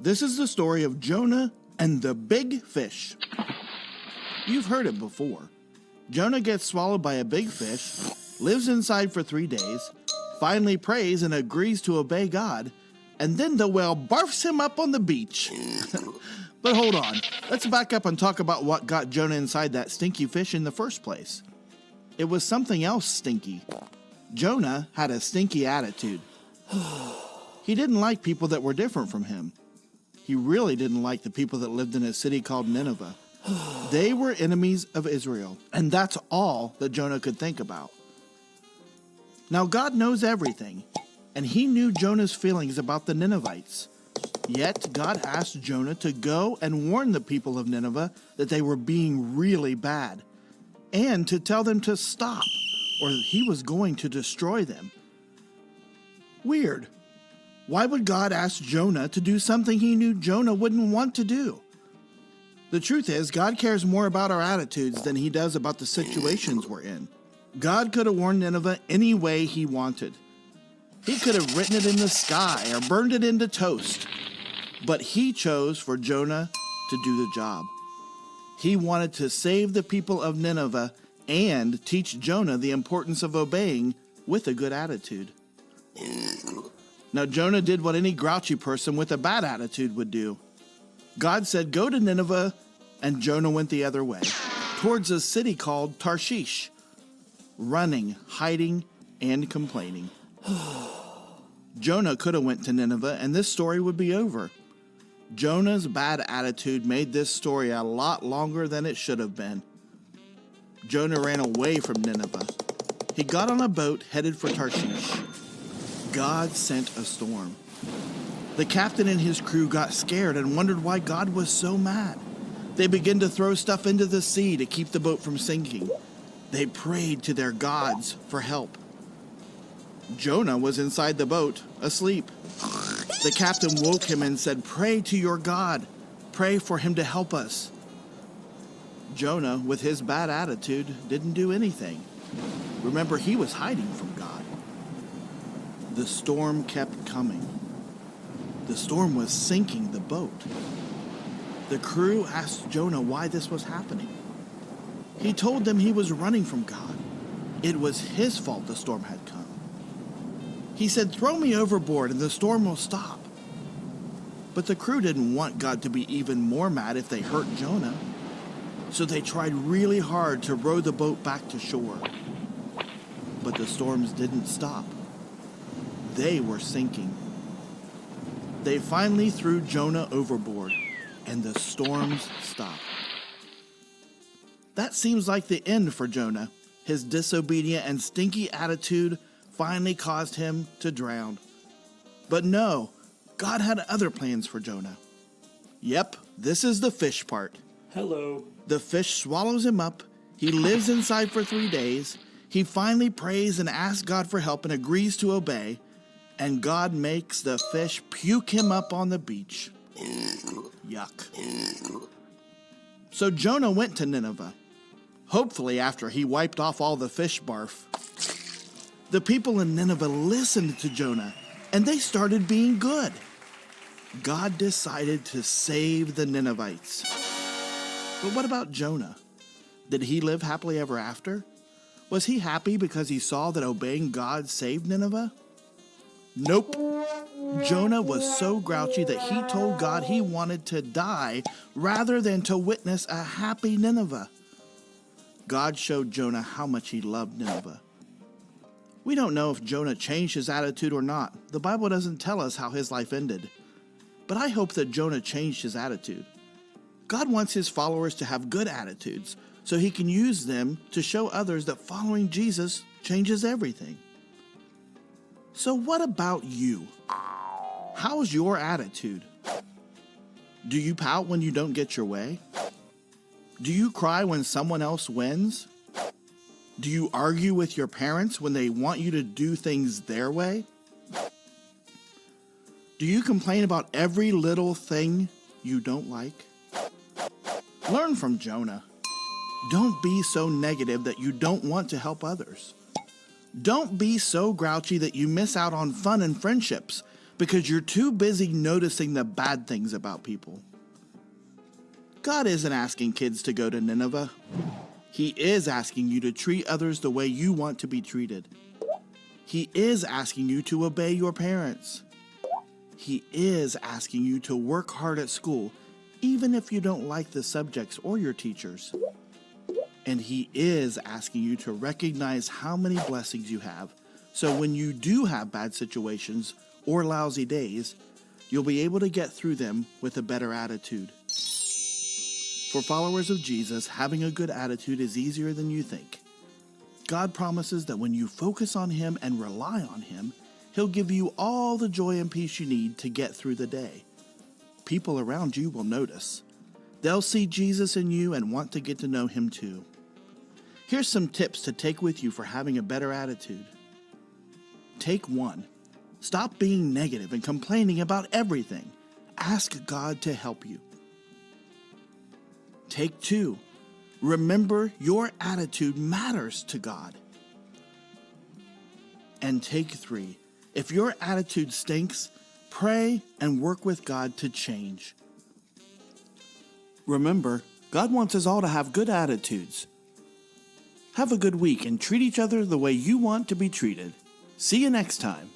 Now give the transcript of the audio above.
This is the story of Jonah and the big fish. You've heard it before. Jonah gets swallowed by a big fish, lives inside for 3 days, finally prays and agrees to obey God, and then the whale barfs him up on the beach. But hold on, let's back up and talk about what got Jonah inside that stinky fish in the first place. It was something else stinky. Jonah had a stinky attitude. He didn't like people that were different from him. He really didn't like the people that lived in a city called Nineveh. They were enemies of Israel, and that's all that Jonah could think about. Now God knows everything, and he knew Jonah's feelings about the Ninevites. Yet God asked Jonah to go and warn the people of Nineveh that they were being really bad, and to tell them to stop, or he was going to destroy them. Weird. Why would God ask Jonah to do something he knew Jonah wouldn't want to do? The truth is, God cares more about our attitudes than he does about the situations we're in. God could have warned Nineveh any way he wanted. He could have written it in the sky or burned it into toast. But he chose for Jonah to do the job. He wanted to save the people of Nineveh and teach Jonah the importance of obeying with a good attitude. Now, Jonah did what any grouchy person with a bad attitude would do. God said, go to Nineveh, and Jonah went the other way, towards a city called Tarshish, running, hiding, and complaining. Jonah could have went to Nineveh, and this story would be over. Jonah's bad attitude made this story a lot longer than it should have been. Jonah ran away from Nineveh. He got on a boat headed for Tarshish. God sent a storm. The captain and his crew got scared and wondered why God was so mad. They began to throw stuff into the sea to keep the boat from sinking. They prayed to their gods for help. Jonah was inside the boat, asleep. The captain woke him and said, pray to your God. Pray for him to help us. Jonah, with his bad attitude, didn't do anything. Remember, he was hiding from God. The storm kept coming. The storm was sinking the boat. The crew asked Jonah why this was happening. He told them he was running from God. It was his fault the storm had come. He said, throw me overboard and the storm will stop. But the crew didn't want God to be even more mad if they hurt Jonah. So they tried really hard to row the boat back to shore. But the storms didn't stop. They were sinking. They finally threw Jonah overboard, and the storms stopped. That seems like the end for Jonah. His disobedient and stinky attitude finally caused him to drown. But no, God had other plans for Jonah. Yep, this is the fish part. Hello. The fish swallows him up. He lives inside for 3 days. He finally prays and asks God for help and agrees to obey. And God makes the fish puke him up on the beach. Yuck. So Jonah went to Nineveh, hopefully after he wiped off all the fish barf. The people in Nineveh listened to Jonah, and they started being good. God decided to save the Ninevites. But what about Jonah? Did he live happily ever after? Was he happy because he saw that obeying God saved Nineveh? Nope. Jonah was so grouchy that he told God he wanted to die rather than to witness a happy Nineveh. God showed Jonah how much he loved Nineveh. We don't know if Jonah changed his attitude or not. The Bible doesn't tell us how his life ended. But I hope that Jonah changed his attitude. God wants his followers to have good attitudes so he can use them to show others that following Jesus changes everything. So what about you? How's your attitude? Do you pout when you don't get your way? Do you cry when someone else wins? Do you argue with your parents when they want you to do things their way? Do you complain about every little thing you don't like? Learn from Jonah. Don't be so negative that you don't want to help others. Don't be so grouchy that you miss out on fun and friendships because you're too busy noticing the bad things about people. God isn't asking kids to go to Nineveh. He is asking you to treat others the way you want to be treated. He is asking you to obey your parents. He is asking you to work hard at school, even if you don't like the subjects or your teachers. And he is asking you to recognize how many blessings you have, so when you do have bad situations or lousy days, you'll be able to get through them with a better attitude. For followers of Jesus, having a good attitude is easier than you think. God promises that when you focus on him and rely on him, he'll give you all the joy and peace you need to get through the day. People around you will notice. They'll see Jesus in you and want to get to know him too. Here's some tips to take with you for having a better attitude. Take 1. Stop being negative and complaining about everything. Ask God to help you. Take 2. Remember your attitude matters to God. And take 3. If your attitude stinks, pray and work with God to change. Remember, God wants us all to have good attitudes. Have a good week and treat each other the way you want to be treated. See you next time.